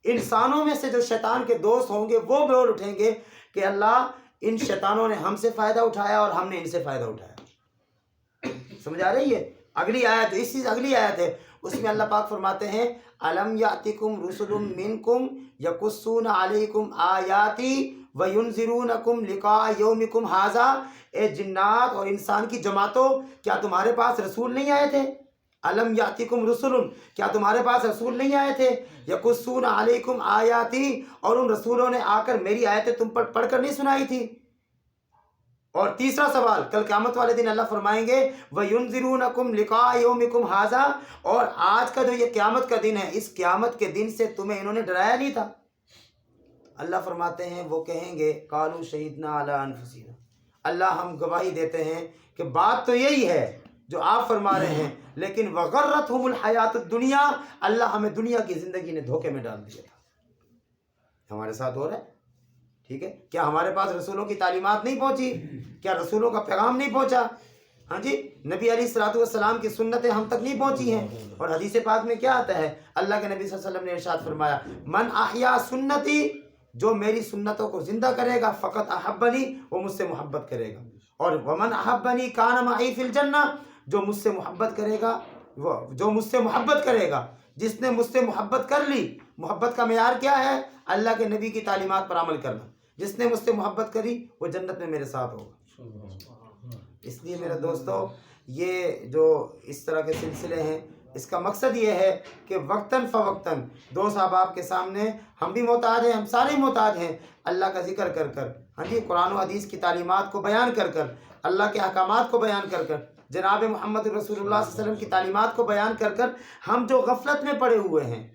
[SPEAKER 1] انسانوں میں سے جو شیطان کے دوست ہوں گے وہ بول اٹھیں گے کہ اللہ، ان شیطانوں نے ہم سے فائدہ اٹھایا اور ہم نے ان سے فائدہ اٹھایا۔ سمجھ آ رہی ہے؟ اگلی آیت، اس چیز اگلی آیت ہے، اس میں اللہ پاک فرماتے ہیں الم یاتکم رسل منکم یقصون علیکم آیاتی وینذرونکم لقاء یومکم ھذا۔ اے جنات اور انسان کی جماعتوں، کیا تمہارے پاس رسول نہیں آئے تھے؟ الم یاتکم رسل، کیا تمہارے پاس رسول نہیں آئے تھے؟ یقصون علیکم آیاتی، اور ان رسولوں نے آ کر میری آیتیں تم پر پڑھ کر نہیں سنائی تھی؟ اور تیسرا سوال، کل قیامت والے دن اللہ فرمائیں گے وَيُنذِرُونَكُمْ لِقَاءَ يَوْمِكُمْ هَذَا، اور آج کا جو یہ قیامت کا دن ہے، اس قیامت کے دن سے تمہیں انہوں نے ڈرایا نہیں تھا؟ اللہ فرماتے ہیں وہ کہیں گے قالوا شہدنا علی انفسنا، اللہ ہم گواہی دیتے ہیں کہ بات تو یہی ہے جو آپ فرما رہے ہیں، لیکن وغرتہم الحیات الدنیا، اللہ ہمیں دنیا کی زندگی نے دھوکے میں ڈال دیا تھا۔ ہمارے ساتھ ہو رہا ہے، ٹھیک ہے؟ کیا ہمارے پاس رسولوں کی تعلیمات نہیں پہنچی؟ کیا رسولوں کا پیغام نہیں پہنچا؟ ہاں جی، نبی علیہ الصلوۃ والسلام کی سنتیں ہم تک نہیں پہنچی ہیں؟ اور حدیث پاک میں کیا آتا ہے؟ اللہ کے نبی صلی اللہ علیہ وسلم نے ارشاد فرمایا من احیا سنتی، جو میری سنتوں کو زندہ کرے گا فقط احبنی، وہ مجھ سے محبت کرے گا، اور ومن احبنی کان معی فی الجنہ، جو مجھ سے محبت کرے گا، جو مجھ سے محبت کرے گا، جس نے مجھ سے محبت کر لی، محبت کا معیار کیا ہے؟ اللہ کے نبی کی تعلیمات پر عمل کرنا، جس نے مجھ سے محبت کری وہ جنت میں میرے ساتھ ہوگا۔ اس لیے میرے دوستو، یہ جو اس طرح کے سلسلے ہیں، اس کا مقصد یہ ہے کہ وقتاً فوقتاً دوست احباب کے سامنے ہم بھی محتاج ہیں، ہم سارے محتاج ہیں، اللہ کا ذکر کر کر، ہاں جی، قرآن و حدیث کی تعلیمات کو بیان کر کر، اللہ کے احکامات کو بیان کر کر، جناب محمد رسول اللہ صلی اللہ علیہ وسلم کی تعلیمات کو بیان کر کر، ہم جو غفلت میں پڑے ہوئے ہیں،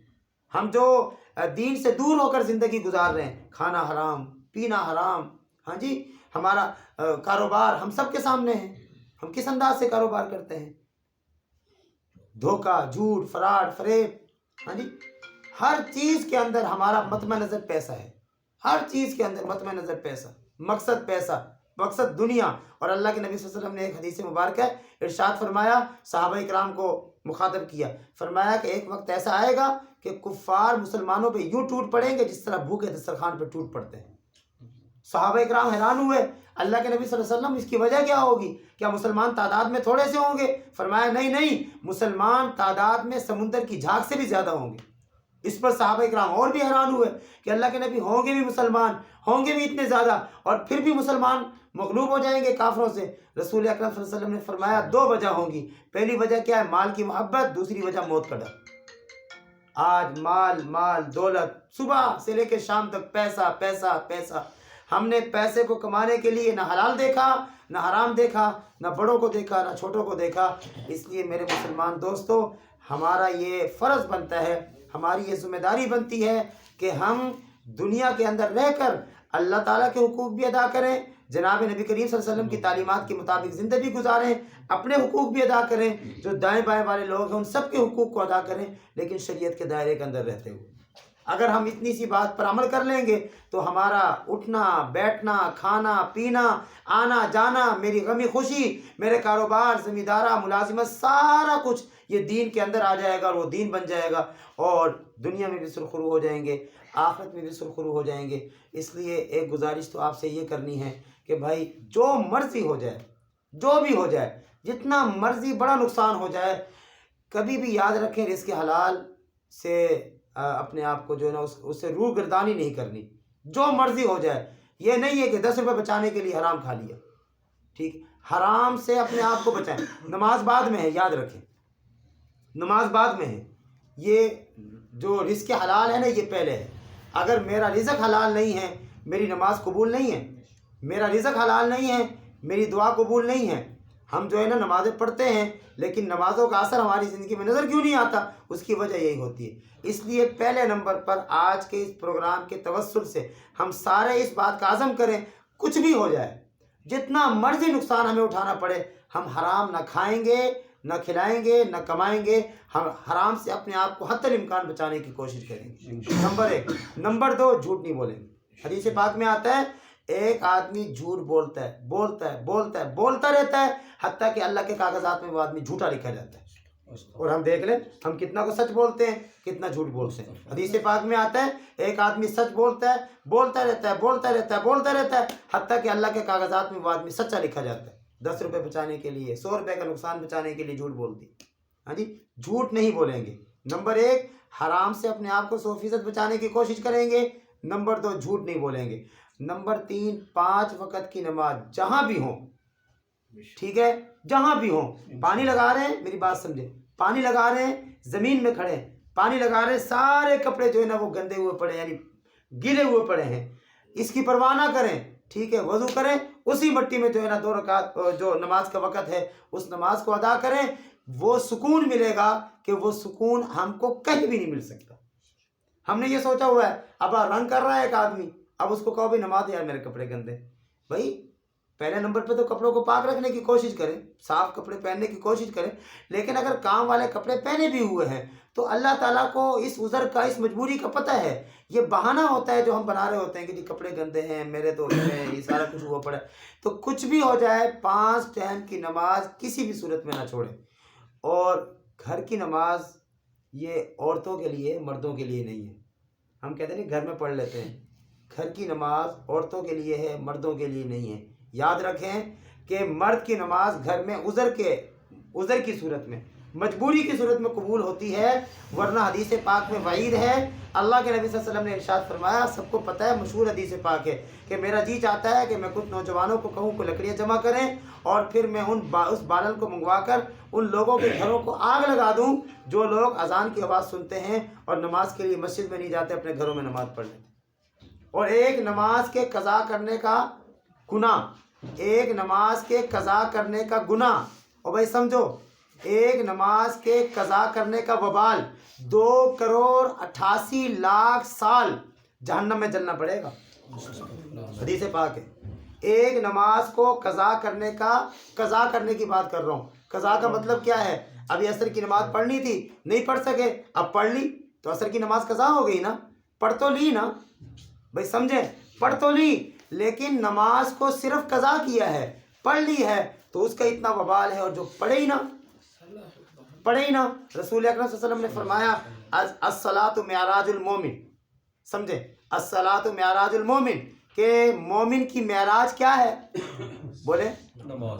[SPEAKER 1] ہم جو دین سے دور ہو کر زندگی گزار رہے ہیں، کھانا حرام، پینا حرام، ہاں جی، ہمارا کاروبار ہم سب کے سامنے ہے، ہم کس انداز سے کاروبار کرتے ہیں، دھوکہ، جھوٹ، فراڈ، فریب، ہاں جی، ہر چیز کے اندر ہمارا مطمع نظر پیسہ ہے، ہر چیز کے اندر مطمع نظر پیسہ، پیسہ، مقصد دنیا۔ اور اللہ کے نبی صلی اللہ علیہ وسلم نے ایک حدیث مبارکہ ارشاد فرمایا، صحابہ کرام کو مخاطب کیا، فرمایا کہ ایک وقت ایسا آئے گا کہ کفار مسلمانوں پہ یوں ٹوٹ پڑیں گے جس طرح بھوکے دسترخوان پہ ٹوٹ پڑتے ہیں۔ صحابہ کرام حیران ہوئے، اللہ کے نبی صلی اللہ علیہ وسلم اس کی وجہ کیا ہوگی؟ کیا مسلمان تعداد میں تھوڑے سے ہوں گے؟ فرمایا نہیں، مسلمان تعداد میں سمندر کی جھاگ سے بھی زیادہ ہوں گے۔ اس پر صحابہ کرام اور بھی حیران ہوئے کہ اللہ کے نبی ہوں گے بھی مسلمان، ہوں گے بھی اتنے زیادہ، اور پھر بھی مسلمان مغلوب ہو جائیں گے کافروں سے؟ رسول اکرم صلی اللہ علیہ وسلم نے فرمایا دو وجہ ہوں گی، پہلی وجہ کیا ہے؟ مال کی محبت، دوسری وجہ موت کا ڈر۔ آج مال دولت، صبح سے لے کے شام تک پیسہ پیسہ پیسہ، ہم نے پیسے کو کمانے کے لیے نہ حلال دیکھا، نہ حرام دیکھا، نہ بڑوں کو دیکھا، نہ چھوٹوں کو دیکھا۔ اس لیے میرے مسلمان دوستو، ہمارا یہ فرض بنتا ہے، ہماری یہ ذمہ داری بنتی ہے کہ ہم دنیا کے اندر رہ کر اللہ تعالیٰ کے حقوق بھی ادا کریں، جناب نبی کریم صلی اللہ علیہ وسلم کی تعلیمات کے مطابق زندگی گزاریں، اپنے حقوق بھی ادا کریں، جو دائیں بائیں والے لوگ ہیں ان سب کے حقوق کو ادا کریں، لیکن شریعت کے دائرے کے اندر رہتے ہوئے۔ اگر ہم اتنی سی بات پر عمل کر لیں گے تو ہمارا اٹھنا بیٹھنا، کھانا پینا، آنا جانا، میری غمی خوشی، میرے کاروبار، زمیندارہ، ملازمت، سارا کچھ یہ دین کے اندر آ جائے گا، اور وہ دین بن جائے گا، اور دنیا میں بھی سرخرو ہو جائیں گے، آخرت میں بھی سرخرو ہو جائیں گے۔ اس لیے ایک گزارش تو آپ سے یہ کرنی ہے کہ بھائی جو مرضی ہو جائے، جو بھی ہو جائے، جتنا مرضی بڑا نقصان ہو جائے، کبھی بھی یاد رکھیں رزق حلال سے اپنے آپ کو جو ہے نا اس سے روح گردانی نہیں کرنی، جو مرضی ہو جائے۔ یہ نہیں ہے کہ 10 روپے بچانے کے لیے حرام کھا لیا، ٹھیک، حرام سے اپنے آپ کو بچائیں۔ نماز بعد میں ہے، یاد رکھیں، نماز بعد میں ہے، یہ جو رزق حلال ہے نا یہ پہلے ہے۔ اگر میرا رزق حلال نہیں ہے میری نماز قبول نہیں ہے، میرا رزق حلال نہیں ہے میری دعا قبول نہیں ہے۔ ہم جو ہے نا نمازیں پڑھتے ہیں لیکن نمازوں کا اثر ہماری زندگی میں نظر کیوں نہیں آتا؟ اس کی وجہ یہی ہوتی ہے۔ اس لیے پہلے نمبر پر آج کے اس پروگرام کے توسل سے ہم سارے اس بات کا عزم کریں، کچھ بھی ہو جائے، جتنا مرضی نقصان ہمیں اٹھانا پڑے، ہم حرام نہ کھائیں گے، نہ کھلائیں گے، نہ کمائیں گے، ہم حرام سے اپنے آپ کو حتی الامکان بچانے کی کوشش کریں گے، نمبر 1۔ نمبر 2، جھوٹ نہیں بولیں گے۔ حدیث پاک میں آتا ہے ایک آدمی جھوٹ بولتا رہتا ہے حتیٰ کہ اللہ کے کاغذات میں وہ آدمی جھوٹا لکھا جاتا ہے۔ اور ہم دیکھ لیں ہم کتنا کو سچ بولتے ہیں، کتنا جھوٹ بولتے ہیں۔ حدیث پاک میں آتا ہے ایک آدمی سچ بولتا رہتا ہے حتیٰ کہ اللہ کے کاغذات میں وہ آدمی سچا لکھا جاتا ہے۔ 10 روپے بچانے کے لیے، 100 روپے کا نقصان بچانے کے لیے جھوٹ بولتی، ہاں جی، جھوٹ نہیں بولیں گے۔ نمبر 1، حرام سے اپنے آپ کو 100% بچانے کی کوشش کریں گے۔ نمبر 2، جھوٹ نہیں بولیں گے۔ نمبر 3، 5 وقت کی نماز جہاں بھی ہوں، ٹھیک ہے، جہاں بھی ہوں، پانی لگا رہے ہیں، میری بات سمجھیں، پانی لگا رہے ہیں، زمین میں کھڑے ہیں، پانی لگا رہے ہیں، سارے کپڑے جو ہے نا وہ گندے ہوئے پڑے یعنی گیلے ہوئے پڑے ہیں، اس کی پرواہ نہ کریں، ٹھیک ہے، وضو کریں، اسی مٹی میں جو ہے نا 2 رکعت جو نماز کا وقت ہے اس نماز کو ادا کریں، وہ سکون ملے گا کہ وہ سکون ہم کو کہیں بھی نہیں مل سکتا۔ ہم نے یہ سوچا ہوا ہے اب رنگ کر رہا ہے ایک آدمی، اب اس کو کہو بھی نماز یار میرے کپڑے گندے، بھائی پہلے نمبر پہ تو کپڑوں کو پاک رکھنے کی کوشش کریں، صاف کپڑے پہننے کی کوشش کریں، لیکن اگر کام والے کپڑے پہنے بھی ہوئے ہیں تو اللہ تعالیٰ کو اس عذر کا، اس مجبوری کا پتہ ہے، یہ بہانہ ہوتا ہے جو ہم بنا رہے ہوتے ہیں کہ جی کپڑے گندے ہیں میرے تو یہ سارا کچھ ہوا پڑا ہے۔ تو کچھ بھی ہو جائے 5 ٹائم کی نماز کسی بھی صورت میں نہ چھوڑیں۔ اور گھر کی نماز یہ عورتوں کے لیے، مردوں کے لیے نہیں ہے۔ ہم کہتے ہیں گھر میں پڑھ لیتے ہیں، گھر کی نماز عورتوں کے لیے ہے، مردوں کے لیے نہیں ہے۔ یاد رکھیں کہ مرد کی نماز گھر میں عذر کی صورت میں، مجبوری کی صورت میں قبول ہوتی ہے، ورنہ حدیث پاک میں وعید ہے۔ اللہ کے نبی صلی اللہ علیہ وسلم نے ارشاد فرمایا، سب کو پتہ ہے، مشہور حدیث پاک ہے کہ میرا جی چاہتا ہے کہ میں کچھ نوجوانوں کو کہوں کہ لکڑیاں جمع کریں اور پھر میں اس بالن کو منگوا کر ان لوگوں کے گھروں کو آگ لگا دوں جو لوگ اذان کی آواز سنتے ہیں اور نماز کے لیے مسجد میں نہیں جاتے، اپنے گھروں میں نماز پڑھ لیتے۔ اور ایک نماز کے قضا کرنے کا گناہ، ایک نماز کے قضا کرنے کا گناہ، اور بھائی سمجھو، ایک نماز کے قضا کرنے کا وبال 2,88,00,000 سال جہنم میں جلنا پڑے گا۔ حدیث پاک ہے، ایک نماز کو قضا کرنے کی بات کر رہا ہوں۔ قضا کا مطلب کیا ہے؟ ابھی عصر کی نماز پڑھنی تھی، نہیں پڑھ سکے، اب پڑھ لی تو عصر کی نماز قضا ہو گئی نا، پڑھ تو لی نا، بھائی سمجھیں، پڑھ تو لی، لیکن نماز کو صرف قضا کیا ہے، پڑھ لی ہے تو اس کا اتنا وبال ہے، اور جو پڑھے ہی نا۔ رسول اکرم صلی اللہ علیہ وسلم نے فرمایا الصلاۃ معراج المومن، سمجھے، الصلاۃ معراج المومن، کہ مومن کی معراج کیا ہے؟ بولے،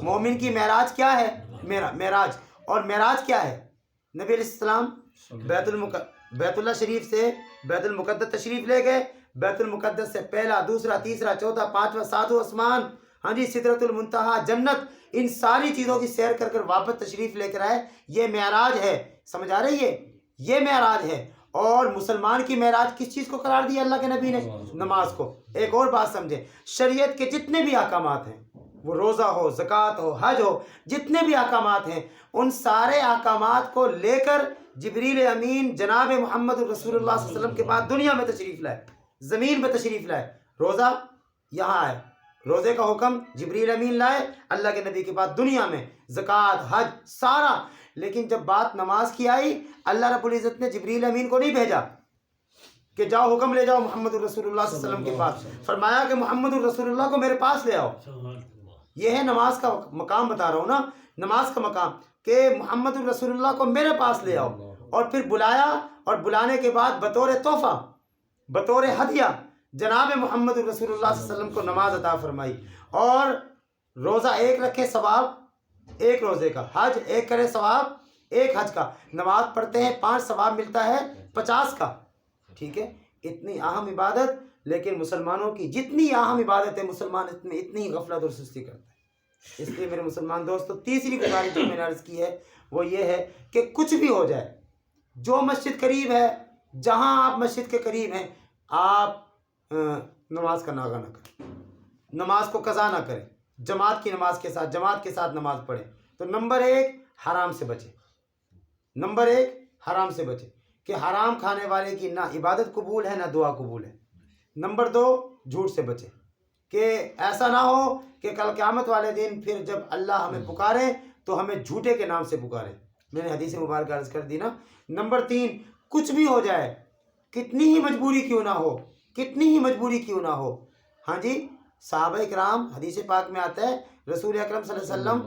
[SPEAKER 1] مومن کی معراج کیا ہے؟ معراج، اور معراج کیا ہے؟ نبی علیہ السلام بیت اللہ شریف سے بیت المقدس تشریف لے گئے، بیت المقدس سے پہلا، دوسرا، تیسرا، چوتھا، پانچواں، ساتواں آسمان، ہاں جی، سدرۃ المنتہا، جنت، ان ساری چیزوں کی سیر کر واپس تشریف لے کر آئے، یہ معراج ہے۔ سمجھ آ رہی ہے؟ یہ معراج ہے۔ اور مسلمان کی معراج کس چیز کو قرار دیا اللہ کے نبی نے؟ نماز کو۔ ایک اور بات سمجھے، شریعت کے جتنے بھی احکامات ہیں، وہ روزہ ہو، زکوٰۃ ہو، حج ہو، جتنے بھی احکامات ہیں، ان سارے احکامات کو لے کر جبریل امین جناب محمد رسول اللہ صلی اللہ علیہ وسلم کے بعد دنیا میں تشریف لائے، زمین پہ تشریف لائے۔ روزہ یہاں ہے، روزے کا حکم جبریل امین لائے اللہ کے نبی کے بعد دنیا میں، زکوٰۃ، حج، سارا۔ لیکن جب بات نماز کی آئی، اللہ رب العزت نے جبریل امین کو نہیں بھیجا کہ جاؤ حکم لے جاؤ محمد الرسول اللہ صلی اللہ علیہ وسلم کے پاس، فرمایا کہ محمد الرسول اللہ کو میرے پاس لے آؤ۔ یہ ہے نماز کا مقام، بتا رہا ہوں نا، نماز کا مقام، کہ محمد الرسول اللہ کو میرے پاس لے آؤ۔ اور پھر بلایا، اور بلانے کے بعد بطور تحفہ، بطور ہدیہ، جناب محمد الرسول اللہ صلی اللہ علیہ وسلم کو نماز عطا فرمائی۔ اور روزہ ایک رکھے ثواب ایک روزے کا، حج ایک کرے ثواب ایک حج کا، نماز پڑھتے ہیں 5 ثواب ملتا ہے 50 کا۔ ٹھیک ہے، اتنی اہم عبادت، لیکن مسلمانوں کی جتنی اہم عبادت ہے، مسلمان اتنی غفلت اور سستی کرتے ہیں۔ اس لیے میرے مسلمان دوستو، تیسری گزارش جو میں نے عرض کی ہے وہ یہ ہے کہ کچھ بھی ہو جائے، جو مسجد قریب ہے، جہاں آپ مسجد کے قریب ہیں، آپ نماز کا ناغہ نہ کریں، نماز کو قضا نہ کریں، جماعت کے ساتھ نماز پڑھیں۔ تو نمبر 1 حرام سے بچیں، نمبر 1 حرام سے بچیں، کہ حرام کھانے والے کی نہ عبادت قبول ہے نہ دعا قبول ہے۔ نمبر 2 جھوٹ سے بچیں، کہ ایسا نہ ہو کہ کل قیامت والے دن پھر جب اللہ ہمیں پکارے تو ہمیں جھوٹے کے نام سے پکارے۔ میں نے حدیث مبارکہ عرض کر دی نا۔ نمبر 3 کچھ بھی ہو جائے، کتنی ہی مجبوری کیوں نہ ہو، ہاں جی، صحابہ اکرام، حدیث پاک میں آتا ہے رسول اکرم صلی اللہ علیہ وسلم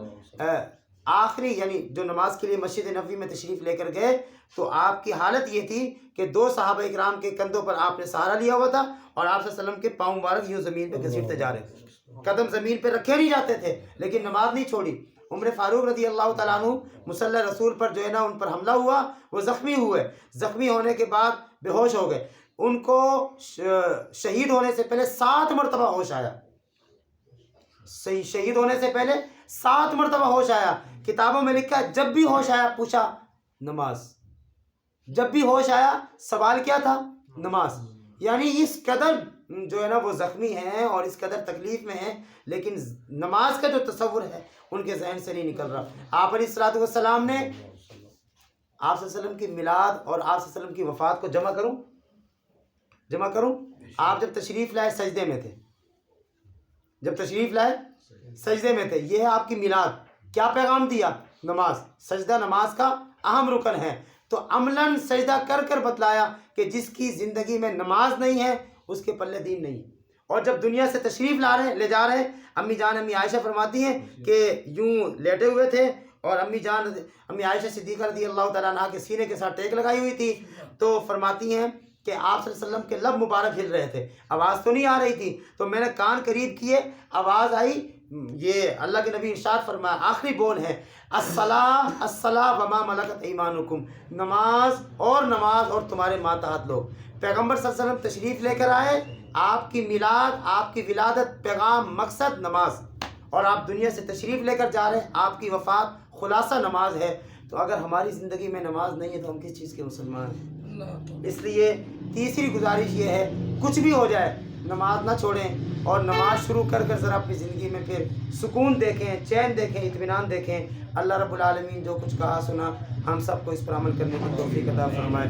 [SPEAKER 1] آخری، یعنی جو نماز کے لیے مسجد نبوی میں تشریف لے کر گئے تو آپ کی حالت یہ تھی کہ 2 صحابہ اکرام کے کندھوں پر آپ نے سہارا لیا ہوا تھا، اور آپ صلی اللہ علیہ وسلم کے پاؤں مبارک یوں زمین پہ گھسیٹتے جا رہے تھے، قدم زمین پہ رکھے نہیں جاتے تھے، لیکن نماز نہیں چھوڑی۔ عمر فاروق رضی اللہ تعالیٰ عنہ مصلی رسول پر جو ہے نا ان پر حملہ ہوا، وہ زخمی ہونے کے بعد بے ہوش ہو گئے، ان کو شہید ہونے سے پہلے 7 مرتبہ ہوش آیا، شہید ہونے سے پہلے 7 مرتبہ ہوش آیا۔ کتابوں میں لکھا ہے جب بھی ہوش آیا پوچھا نماز، جب بھی ہوش آیا سوال کیا تھا؟ نماز۔ یعنی اس قدر جو ہے نا وہ زخمی ہیں اور اس قدر تکلیف میں ہیں، لیکن نماز کا جو تصور ہے ان کے ذہن سے نہیں نکل رہا۔ آپ علیہ الصلوۃ والسلام نے، آپ صلی اللہ علیہ وسلم کی میلاد اور آپ صلی اللہ علیہ وسلم کی وفات کو جمع کروں، جمع کروں؟ آپ جب تشریف لائے سجدے میں تھے، جب تشریف لائے سجدے میں تھے، یہ ہے آپ کی میلاد۔ کیا پیغام دیا؟ نماز۔ سجدہ نماز کا اہم رکن ہے، تو عملاً سجدہ کر کر بتلایا کہ جس کی زندگی میں نماز نہیں ہے اس کے پلے دین نہیں ہے۔ اور جب دنیا سے تشریف لے جا رہے ہیں، امی جان امی عائشہ فرماتی ہیں کہ یوں لیٹے ہوئے تھے اور امی عائشہ صدیقہ رضی اللہ تعالیٰ عنہ کے سینے کے ساتھ ٹیک لگائی ہوئی تھی، تو فرماتی ہیں کہ آپ صلی اللہ علیہ وسلم کے لب مبارک ہل رہے تھے، آواز تو نہیں آ رہی تھی، تو میں نے کان قریب کیے، آواز آئی۔ یہ اللہ کے نبی ارشاد فرمایا، آخری بول ہے الصلاۃ الصلاۃ وما ملکت ایمانکم، نماز اور تمہارے ماتحت لوگ۔ پیغمبر صلی اللہ علیہ وسلم تشریف لے کر آئے، آپ کی میلاد، آپ کی ولادت، پیغام، مقصد نماز، اور آپ دنیا سے تشریف لے کر جا رہے ہیں، آپ کی وفات خلاصہ نماز ہے۔ تو اگر ہماری زندگی میں نماز نہیں ہے تو ہم کس چیز کے مسلمان ہیں؟ اس لیے تیسری گزارش یہ ہے، کچھ بھی ہو جائے نماز نہ چھوڑیں، اور نماز شروع کر کر ذرا اپنی زندگی میں پھر سکون دیکھیں، چین دیکھیں، اطمینان دیکھیں۔ اللہ رب العالمین جو کچھ کہا سنا ہم سب کو اس پر عمل کرنے کی توفیق عطا فرمائے۔